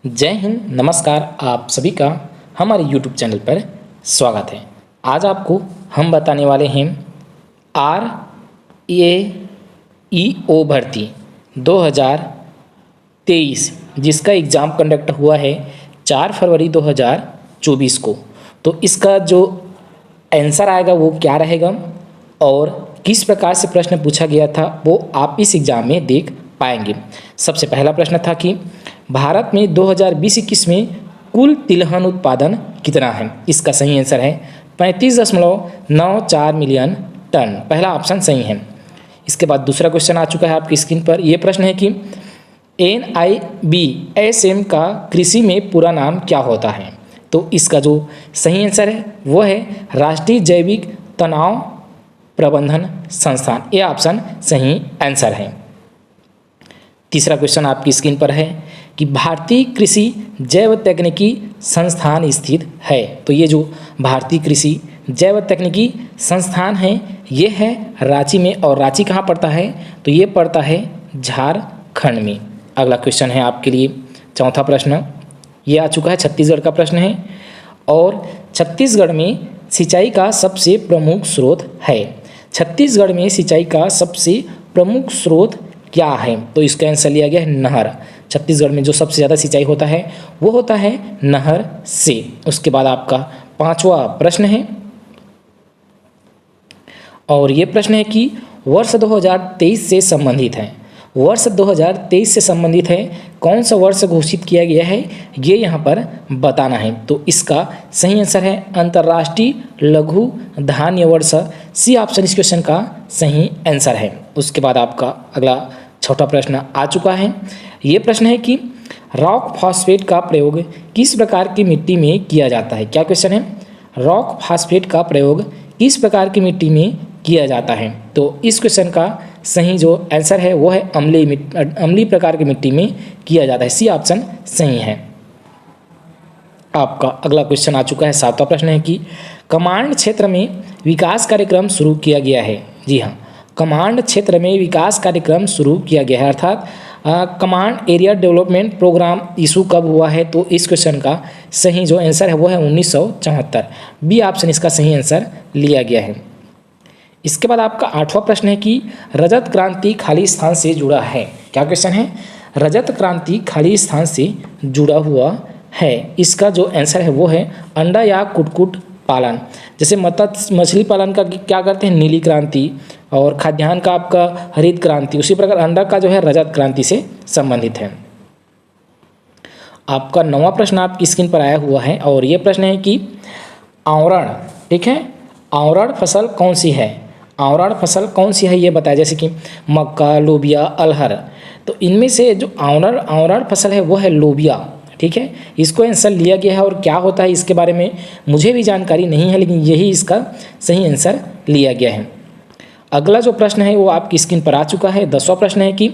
जय हिंद, नमस्कार। आप सभी का हमारे YouTube चैनल पर स्वागत है। आज आपको हम बताने वाले हैं RAEO भर्ती 2023 जिसका एग्ज़ाम कंडक्ट हुआ है 4 फरवरी 2024 को। तो इसका जो आंसर आएगा वो क्या रहेगा और किस प्रकार से प्रश्न पूछा गया था वो आप इस एग्ज़ाम में देख पाएंगे। सबसे पहला प्रश्न था कि भारत में 2020-21 में कुल तिलहन उत्पादन कितना है। इसका सही आंसर है 35.94 मिलियन टन। पहला ऑप्शन सही है। इसके बाद दूसरा क्वेश्चन आ चुका है आपकी स्क्रीन पर। यह प्रश्न है कि NIBSM का कृषि में पूरा नाम क्या होता है। तो इसका जो सही आंसर है वो है राष्ट्रीय जैविक तनाव प्रबंधन संस्थान। यह ऑप्शन सही आंसर है। तीसरा क्वेश्चन आपकी स्क्रीन पर है कि भारतीय कृषि जैव तकनीकी संस्थान स्थित है। तो ये जो भारतीय कृषि जैव तकनीकी संस्थान है ये है रांची में। और रांची कहाँ पड़ता है तो ये पड़ता है झारखंड में। अगला क्वेश्चन है आपके लिए चौथा प्रश्न। ये आ चुका है छत्तीसगढ़ का प्रश्न है और छत्तीसगढ़ में सिंचाई का सबसे प्रमुख स्रोत है। छत्तीसगढ़ में सिंचाई का सबसे प्रमुख स्रोत क्या है। तो इसका आंसर लिया गया है नहर। छत्तीसगढ़ में जो सबसे ज़्यादा सिंचाई होता है वो होता है नहर से। उसके बाद आपका पांचवा प्रश्न है और ये प्रश्न है कि वर्ष 2023 से संबंधित है। वर्ष 2023 से संबंधित है कौन सा वर्ष घोषित किया गया है ये यहाँ पर बताना है। तो इसका सही आंसर है अंतर्राष्ट्रीय लघु धान्य वर्ष। सी ऑप्शन इस क्वेश्चन का सही आंसर है। उसके बाद आपका अगला छोटा प्रश्न आ चुका है। ये प्रश्न है कि रॉक फॉस्फेट का प्रयोग किस प्रकार की मिट्टी में किया जाता है। क्या क्वेश्चन है, रॉक फॉस्फेट का प्रयोग किस प्रकार की मिट्टी में किया जाता है। तो इस क्वेश्चन का सही जो आंसर है वो है अम्लीय प्रकार की मिट्टी में किया जाता है। सी ऑप्शन सही है। आपका अगला क्वेश्चन आ चुका है सातवां प्रश्न है कि कमांड क्षेत्र में विकास कार्यक्रम शुरू किया गया है। जी हाँ, कमांड क्षेत्र में विकास कार्यक्रम शुरू किया गया है अर्थात command area development programme issue कब हुआ है। तो इस क्वेश्चन का सही जो आंसर है वो है 1974। बी ऑप्शन इसका सही आंसर लिया गया है। इसके बाद आपका आठवां प्रश्न है कि रजत क्रांति खाली स्थान से जुड़ा है। क्या क्वेश्चन है, रजत क्रांति खाली स्थान से जुड़ा हुआ है। इसका जो आंसर है वो है अंडा या कुक्कुट पालन। जैसे मछली पालन का क्या करते हैं नीली क्रांति और खाद्यान्न का आपका हरित क्रांति, उसी प्रकार अंडा का जो है रजत क्रांति से संबंधित है। आपका नौवां प्रश्न आपकी स्क्रीन पर आया हुआ है और ये प्रश्न है कि आवरण, ठीक है, आवरण फसल कौन सी है। आवरण फसल कौन सी है ये बताया। जैसे कि मक्का, लोबिया, अरहर। तो इनमें से जो आवरण फसल है वो है लोबिया। ठीक है, इसको आंसर लिया गया है और क्या होता है इसके बारे में मुझे भी जानकारी नहीं है, लेकिन यही इसका सही आंसर लिया गया है। अगला जो प्रश्न है वो आपकी स्क्रीन पर आ चुका है। 10वां प्रश्न है कि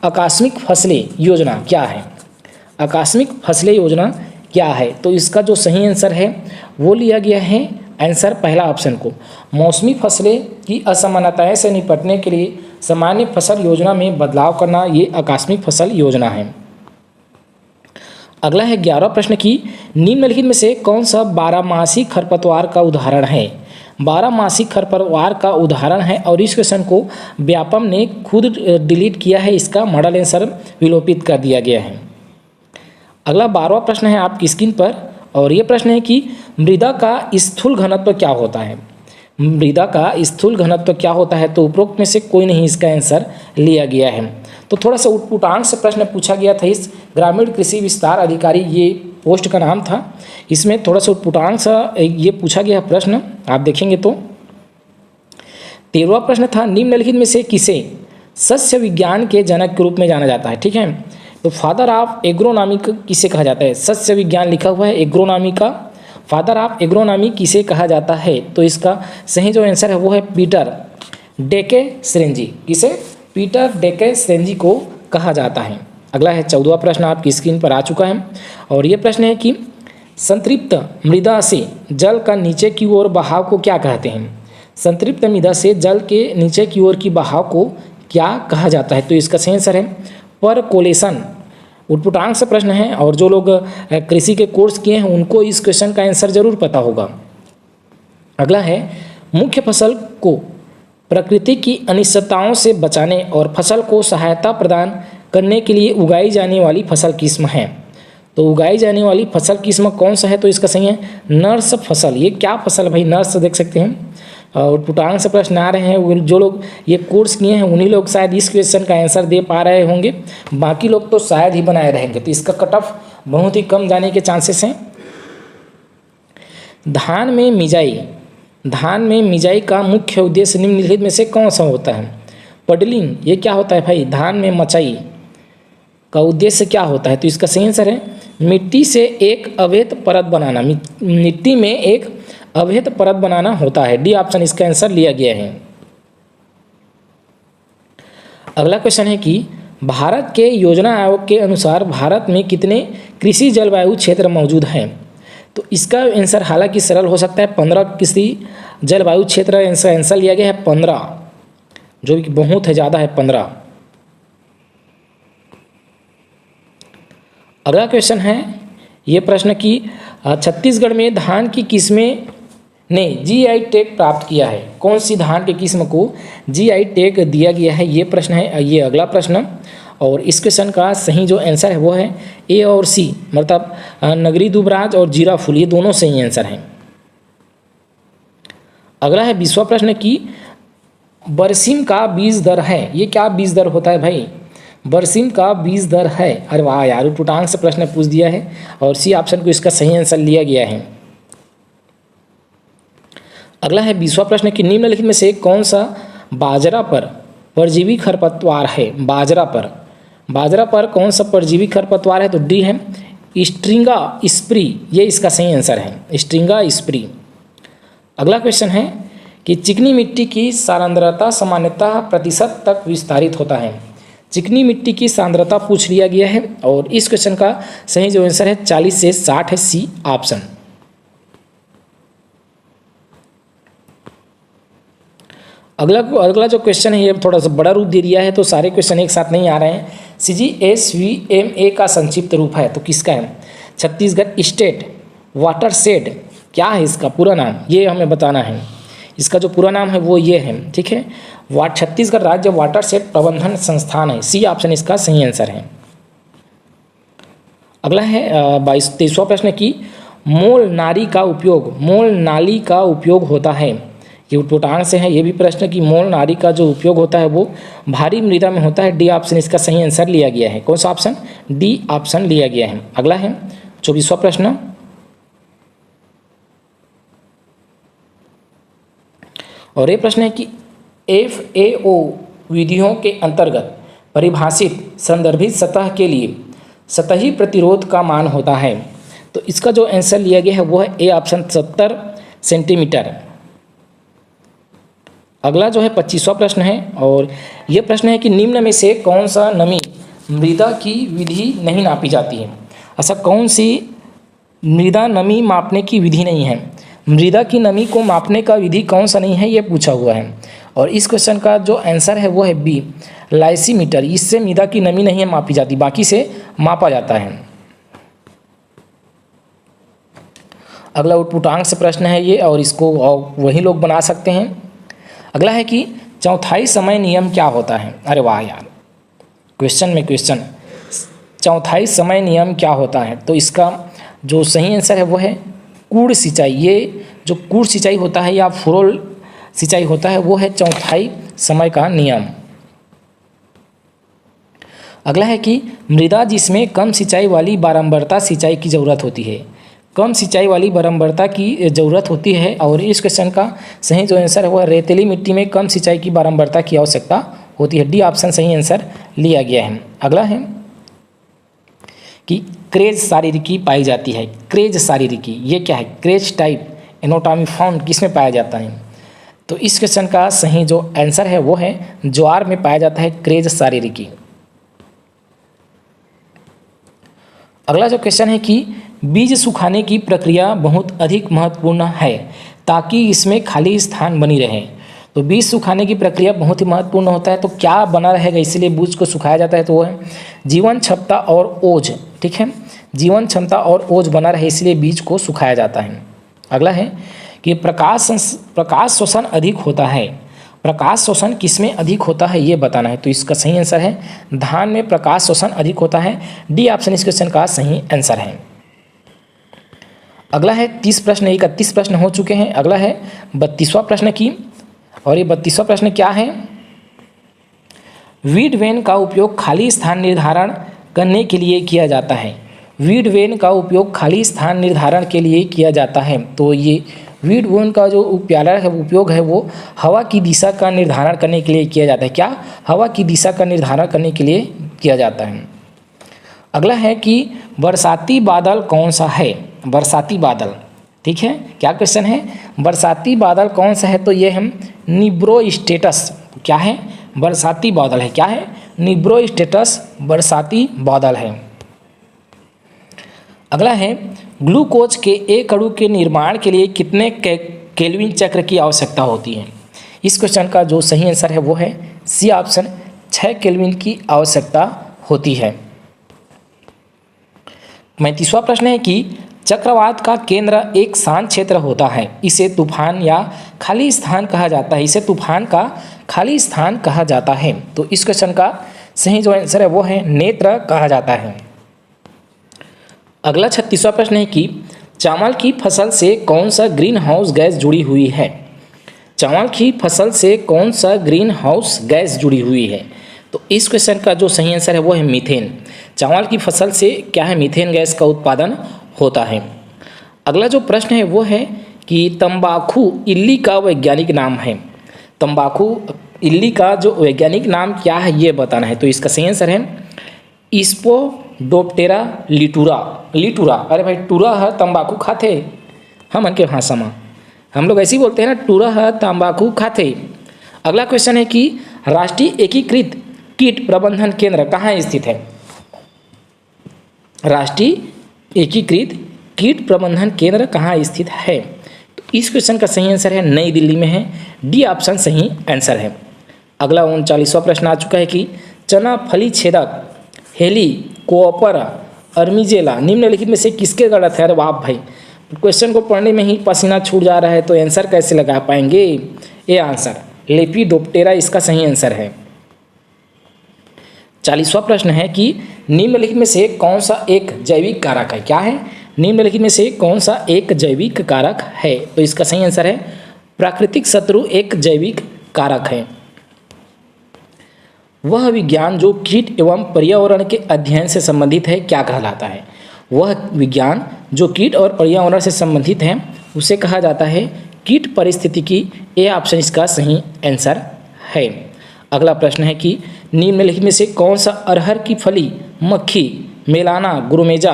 आकस्मिक फसलें योजना क्या है। आकस्मिक फसलें योजना क्या है। तो इसका जो सही आंसर है वो लिया गया है आंसर पहला ऑप्शन को। मौसमी फसलें की असमानताएं से निपटने के लिए सामान्य फसल योजना में बदलाव करना, ये आकस्मिक फसल योजना है। अगला है 11वां प्रश्न की निम्नलिखित में से कौन सा 12मासी खरपतवार का उदाहरण है। 12मासी खरपतवार का उदाहरण है और इस क्वेश्चन को व्यापम ने खुद डिलीट किया है। इसका मॉडल आंसर विलोपित कर दिया गया है। अगला 12वां प्रश्न है आपकी स्क्रीन पर और ये प्रश्न है कि मृदा का स्थूल घनत्व क्या होता है। मृदा का स्थूल घनत्व क्या होता है। तो उपरोक्त में से कोई नहीं इसका आंसर लिया गया है। तो थोड़ा सा उटपुटांक से प्रश्न पूछा गया था। इस ग्रामीण कृषि विस्तार अधिकारी ये पोस्ट का नाम था। इसमें थोड़ा सा उटपुटांक सा ये पूछा गया प्रश्न आप देखेंगे तो 13वां प्रश्न था निम्नलिखित में से किसे सस्य विज्ञान के जनक के रूप में जाना जाता है। ठीक है, तो फादर ऑफ एग्रोनॉमी किसे कहा जाता है। सस्य विज्ञान लिखा हुआ है, एग्रोनॉमी का फादर ऑफ एग्रोनॉमी किसे कहा जाता है। तो इसका सही जो आंसर है वो है पीटर डेके श्रेंजी। किसे, पीटर डेके श्रेंजी को कहा जाता है। अगला है 14वां प्रश्न आपकी स्क्रीन पर आ चुका है और ये प्रश्न है कि संतृप्त मृदा से जल का नीचे की ओर बहाव को क्या कहते हैं। संतृप्त मृदा से जल के नीचे की ओर की बहाव को क्या कहा जाता है। तो इसका सही आंसर है परकोलेशन। उटपुटांक से प्रश्न है और जो लोग कृषि के कोर्स किए हैं उनको इस क्वेश्चन का आंसर जरूर पता होगा। अगला है, मुख्य फसल को प्रकृति की अनिश्चितताओं से बचाने और फसल को सहायता प्रदान करने के लिए उगाई जाने वाली फसल किस्म है। तो उगाई जाने वाली फसल किस्म कौन सा है? तो इसका सही है नर्स फसल। ये क्या फसल भाई? नर्स देख सकते हैं। और पुटांग से प्रश्न आ रहे हैं, जो लोग ये कोर्स किए हैं उन्हीं लोग शायद इस क्वेश्चन का आंसर दे पा रहे होंगे, बाकी लोग तो शायद ही बनाए रहेंगे। तो इसका कट ऑफ बहुत ही कम जाने के चांसेस हैं। धान में मिजाई का मुख्य उद्देश्य निम्नलिखित में से कौन सा होता है? पडलिंग, ये क्या होता है भाई? धान में मचाई का उद्देश्य क्या होता है? तो इसका सही आंसर है मिट्टी से एक अवैध परत बनाना। मिट्टी में एक अवैध परत बनाना होता है। डी ऑप्शन इसका आंसर लिया गया है। अगला क्वेश्चन है कि भारत के योजना आयोग के अनुसार भारत में कितने कृषि जलवायु क्षेत्र मौजूद हैं? तो इसका आंसर हालांकि सरल हो सकता है, 15 कृषि जलवायु क्षेत्र आंसर लिया गया है 15, जो कि बहुत है, ज़्यादा है 15। अगला क्वेश्चन है ये प्रश्न कि छत्तीसगढ़ में धान की किस्में ने जीआई टैग प्राप्त किया है। कौन सी धान की किस्म को जीआई टैग दिया गया है? ये प्रश्न है, ये अगला प्रश्न। और इस क्वेश्चन का सही जो आंसर है वो है ए और सी, मतलब नगरी दुबराज और जीरा फूल, ये दोनों सही आंसर हैं। अगला है 20वां प्रश्न कि बरसीम का बीज दर है। ये क्या बीज दर होता है भाई? बरसीम का बीज दर है। अरे वाह यार, पुटांग से प्रश्न पूछ दिया है और सी ऑप्शन को इसका सही आंसर लिया गया है। अगला है 20वां प्रश्न कि निम्नलिखित में से कौन सा बाजरा पर परजीवी खरपतवार है? बाजरा पर कौन सा परजीवी खरपतवार है? तो डी है स्ट्रिंगा स्प्री, ये इसका सही आंसर है, स्ट्रिंगा स्प्री। अगला क्वेश्चन है कि चिकनी मिट्टी की सांद्रता सामान्यतः प्रतिशत तक विस्तारित होता है। चिकनी मिट्टी की सांद्रता पूछ लिया गया है और इस क्वेश्चन का सही जो आंसर है 40 से 60 है, सी ऑप्शन। अगला जो क्वेश्चन है ये थोड़ा सा बड़ा रूप दे दिया है, तो सारे क्वेश्चन एक साथ नहीं आ रहे हैं। CGSVMA का संक्षिप्त रूप है, तो किसका है? छत्तीसगढ़ स्टेट वाटरशेड, क्या है इसका पूरा नाम? ये हमें बताना है। इसका जो पूरा नाम है वो ये है, ठीक है, छत्तीसगढ़ राज्य वाटरशेड प्रबंधन संस्थान है। सी ऑप्शन इसका सही आंसर है। अगला है 23वां प्रश्न की मोल नाली का उपयोग होता है। ये उटपुटांग से है ये भी प्रश्न कि मोल नाली का जो उपयोग होता है वो भारी मृदा में होता है। डी ऑप्शन इसका सही आंसर लिया गया है। कौन सा ऑप्शन? डी ऑप्शन लिया गया है। अगला है 24वां प्रश्न, और ये प्रश्न है कि FAO विधियों के अंतर्गत परिभाषित संदर्भित सतह के लिए सतही प्रतिरोध का मान होता है। तो इसका जो आंसर लिया गया है वो है ए ऑप्शन 70 सेंटीमीटर। अगला जो है 25वां प्रश्न है और ये प्रश्न है कि निम्न में से कौन सा नमी मृदा की विधि नहीं नापी जाती है? ऐसा कौन सी मृदा नमी मापने की विधि नहीं है? मृदा की नमी को मापने का विधि कौन सा नहीं है, ये पूछा हुआ है। और इस क्वेश्चन का जो आंसर है वो है बी, लाइसीमीटर। इससे मृदा की नमी नहीं है मापी जाती, बाकी से मापा जाता है। अगला उटपुटांग से प्रश्न है ये, और इसको वही लोग बना सकते हैं। अगला है कि चौथाई समय नियम क्या होता है? अरे वाह यार, क्वेश्चन में क्वेश्चन, चौथाई समय नियम क्या होता है? तो इसका जो सही आंसर है वो है कूड़ सिंचाई। ये जो कूड़ सिंचाई होता है या फुरोल सिंचाई होता है वो है चौथाई समय का नियम। अगला है कि मृदा जिसमें कम सिंचाई वाली बारंबारता सिंचाई की ज़रूरत होती है। कम सिंचाई वाली बारंबारता की ज़रूरत होती है, और इस क्वेश्चन का सही जो आंसर है वो रेतीली मिट्टी में कम सिंचाई की बारंबारता की आवश्यकता होती है। डी ऑप्शन सही आंसर लिया गया है। अगला है कि क्रेज शारीरिकी पाई जाती है। क्रेज शारीरिकी ये क्या है? क्रेज टाइप एनाटॉमी फाउंड किसमें पाया जाता है? तो इस क्वेश्चन का सही जो आंसर है वो है ज्वार में पाया जाता है क्रेज शारीरिकी। अगला जो क्वेश्चन है कि बीज सुखाने की प्रक्रिया बहुत अधिक महत्वपूर्ण है ताकि इसमें खाली स्थान बनी रहे। तो बीज सुखाने की प्रक्रिया बहुत ही महत्वपूर्ण होता है। तो क्या बना रहेगा इसलिए बीज को सुखाया जाता है, तो वो है जीवन क्षमता और ओज। ठीक है, जीवन क्षमता और ओज बना रहे इसलिए बीज को सुखाया जाता है। अगला है कि प्रकाश शोषण अधिक होता है। प्रकाश शोषण किसमें अधिक होता है ये बताना है। तो इसका सही आंसर है धान में प्रकाश शोषण अधिक होता है। डी ऑप्शन इस क्वेश्चन का सही आंसर है। अगला है 30 प्रश्न, 31 प्रश्न हो चुके हैं। अगला है 32वां प्रश्न की, और ये 32वां प्रश्न क्या है, वीड वैन का उपयोग खाली स्थान निर्धारण करने के लिए किया जाता है। वीड वैन का उपयोग खाली स्थान निर्धारण के लिए किया जाता है। तो ये वीड वैन का जो उपयोग है वो हवा की दिशा का निर्धारण करने के लिए किया जाता है। क्या? हवा की दिशा का निर्धारण करने के लिए किया जाता है। अगला है कि बरसाती बादल कौन सा है। बरसाती बादल, ठीक है, क्या क्वेश्चन है, बरसाती बादल कौन सा है, तो ये हम निब्रोस्टेटस, क्या है, बरसाती बादल है, क्या है, निब्रोस्टेटस बरसाती बादल है। अगला है ग्लूकोज के एक अणु के निर्माण के लिए कितने केल्विन चक्र की आवश्यकता होती है। इस क्वेश्चन का जो सही आंसर है वो है सी ऑप्शन, 6 केल्विन की आवश्यकता होती है। 35वां प्रश्न है कि चक्रवात का केंद्र एक शांत क्षेत्र होता है, इसे तूफान या खाली स्थान कहा जाता है। इसे तूफान का खाली स्थान कहा जाता है। तो इस क्वेश्चन का सही जो आंसर है वो है नेत्र कहा जाता है। अगला 36वां प्रश्न है कि चावल की फसल से कौन सा ग्रीन हाउस गैस जुड़ी हुई है। चावल की फसल से कौन सा ग्रीन हाउस गैस जुड़ी हुई है। तो इस क्वेश्चन का जो सही आंसर है वो है मीथेन। चावल की फसल से क्या है, मीथेन गैस का उत्पादन होता है। अगला जो प्रश्न है वो है कि तंबाकू इल्ली का वैज्ञानिक नाम है। तंबाकू इल्ली का जो वैज्ञानिक नाम क्या है ये बताना है। तो इसका सही आंसर है स्पोडोप्टेरा लिटूरा। लिटूरा, अरे भाई टूरा है तंबाकू खाते, हम के भाषा में हम लोग ऐसे ही बोलते हैं ना, टूरा है तंबाकू खाते। अगला क्वेश्चन है कि राष्ट्रीय एकीकृत कीट प्रबंधन केंद्र कहाँ स्थित है। राष्ट्रीय एकीकृत कीट प्रबंधन केंद्र कहाँ स्थित है। तो इस क्वेश्चन का सही आंसर है नई दिल्ली में है। डी ऑप्शन सही आंसर है। अगला 39वां प्रश्न आ चुका है कि चना फली छेदक हेलिकोपर अर्मिजेला निम्नलिखित में से किसके गलत है। अरे वाह भाई, क्वेश्चन को पढ़ने में ही पसीना छूट जा रहा है, तो आंसर कैसे लगा पाएंगे। ये आंसर लेपिडोप्टेरा इसका सही आंसर है। 40वां प्रश्न है कि निम्नलिखित में से कौन सा एक जैविक कारक है। क्या है, निम्नलिखित में से कौन सा एक जैविक कारक है। तो इसका सही आंसर है प्राकृतिक शत्रु एक जैविक कारक है। वह विज्ञान जो कीट एवं पर्यावरण के अध्ययन से संबंधित है क्या कहलाता है। वह विज्ञान जो कीट और पर्यावरण से संबंधित है उसे कहा जाता है कीट पारिस्थितिकी। ए ऑप्शन इसका सही आंसर है। अगला प्रश्न है कि निम्नलिखित में से कौन सा अरहर की फली मक्खी मेलाना ग्रोमेजा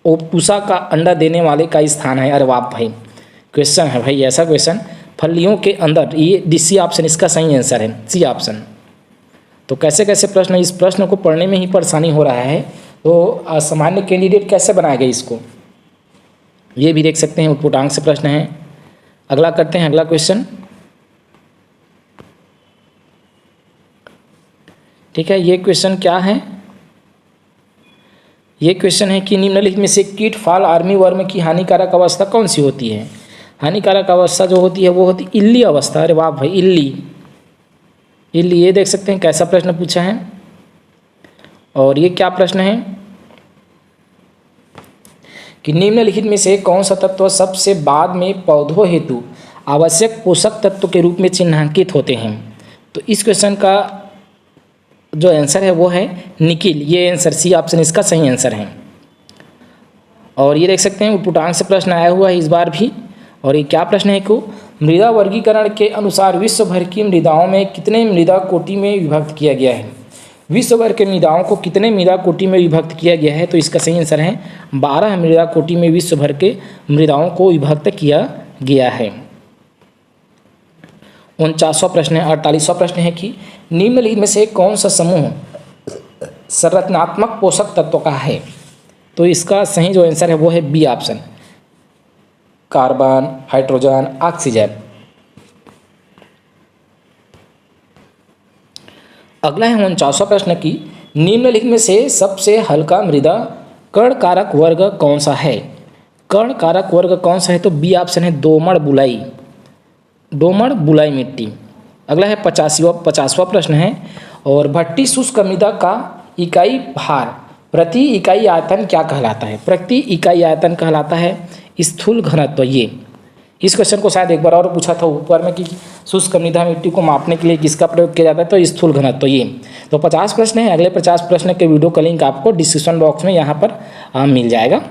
ओप्टुसा का अंडा देने वाले का स्थान है। अरे वाह भाई, क्वेश्चन है भाई ऐसा क्वेश्चन, फलियों के अंदर, ये सी ऑप्शन इसका सही आंसर है, सी ऑप्शन। तो कैसे कैसे प्रश्न, इस प्रश्न को पढ़ने में ही परेशानी हो रहा है, तो सामान्य कैंडिडेट कैसे बनाएगा इसको, ये भी देख सकते हैं। उत्पुटांक से प्रश्न है। अगला करते हैं, अगला क्वेश्चन, ठीक है। ये क्वेश्चन क्या है, ये क्वेश्चन है कि निम्नलिखित में से कीट फाल आर्मी वर्म की हानिकारक अवस्था कौन सी होती है। हानिकारक अवस्था जो होती है वो होती इल्ली अवस्था। अरे वाह भाई, इल्ली, इल्ली, ये देख सकते हैं कैसा प्रश्न पूछा है। और ये क्या प्रश्न है कि निम्नलिखित में से कौन सा तत्व सबसे बाद में पौधों हेतु आवश्यक पोषक तत्व के रूप में चिन्हांकित होते हैं। तो इस क्वेश्चन का जो आंसर है वो है निकिल। ये आंसर सी ऑप्शन इसका सही आंसर है। और ये देख सकते हैं उत्पुटांक से प्रश्न आया हुआ है इस बार भी। और ये क्या प्रश्न है को मृदा वर्गीकरण के अनुसार विश्व भर की मृदाओं में कितने मृदा कोटि में विभक्त किया गया है। विश्व भर के मृदाओं को कितने मृदा कोटि में विभक्त किया गया है। तो इसका सही आंसर है 12 मृदा कोटि में विश्व भर के मृदाओं को विभक्त किया गया है। 49वां प्रश्न है। 48वां प्रश्न है कि निम्नलिखित में से कौन सा समूह संरचनात्मक पोषक तत्व का है। तो इसका सही जो आंसर है वो है B option, carbon, hydrogen, oxygen. अगला है 49वां प्रश्न की निम्नलिखित में से सबसे हल्का मृदा कण कारक वर्ग कौन सा है। कण कारक वर्ग कौन सा है तो बी ऑप्शन है दोमड़ बुलाई, दोमड़ बुलाई मिट्टी। अगला है 50वां प्रश्न है और भट्टी शुष्क मृदा का इकाई भार प्रति इकाई आयतन क्या कहलाता है। प्रति इकाई आयतन कहलाता है स्थूल घनत्व। ये इस क्वेश्चन को शायद एक बार और पूछा था ऊपर में कि शुष्क मृदा मिट्टी को मापने के लिए किसका प्रयोग किया जाता है तो स्थूल घनत्व। ये तो 50 प्रश्न है। अगले 50 प्रश्न के वीडियो का लिंक आपको डिस्क्रिप्शन बॉक्स में यहाँ पर मिल जाएगा।